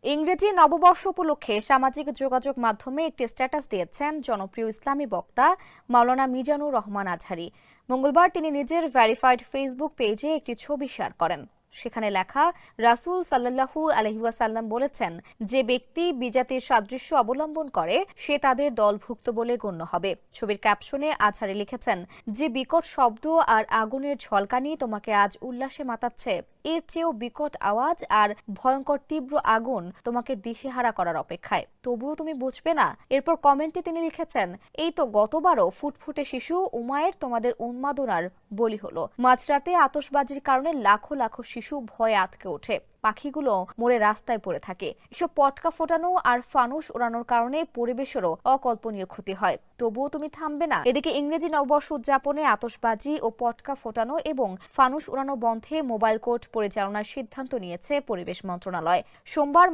ইংরেজি নববর্ষ উপলক্ষে সামাজিক যোগাযোগ মাধ্যমে একটি স্ট্যাটাস দিয়েছেন জনপ্রিয় ইসলামী বক্তা মাওলানা মিজানুর রহমান আজহারী। মঙ্গলবার তিনি নিজের ভেরিফাইড ফেসবুক পেজে একটি ছবি শেয়ার করেন। সেখানে লেখা, রাসূল সাল্লাল্লাহু আলাইহি ওয়াসাল্লাম বলেছেন, যে ব্যক্তি বিজাতির সাদৃশ্য অবলম্বন করে সে তাদের দলভুক্ত বলে গণ্য হবে। ছবির ক্যাপশনে আজহারী লিখেছেন, যে বিকট শব্দ আর আগুনের ঝলকানি তোমাকে আজ উল্লাসে মাতাচ্ছে, এর চেয়েও বিকট আওয়াজ আর ভয়ঙ্কর তীব্র আগুন তোমাকে দিশেহারা করার অপেক্ষায়, তবুও তুমি বুঝবে না। এরপর কমেন্টে তিনি লিখেছেন, এই তো গতবারও ফুটফুটে শিশু উমায়ের তোমাদের উন্মাদনার বলি হলো। মাঝরাতে আতশবাজির কারণে লাখো লাখো শিশু ভয়ে আঁতকে ওঠে, পাখিগুলো মরে রাস্তায় পড়ে থাকে। এসব পটকা ফোটানো আর ফানুস ওড়ানোর কারণে পরিবেশেরও অকল্পনীয় ক্ষতি হয়, তবুও তুমি থামবে না। এদিকে ইংরেজি নববর্ষ উদযাপনে আতশবাজি ও পটকা ফোটানো এবং ফানুস ওড়ানো বন্ধে মোবাইল কোর্ট পরিচালনার সিদ্ধান্ত নিয়েছে পরিবেশ মন্ত্রণালয়। সোমবার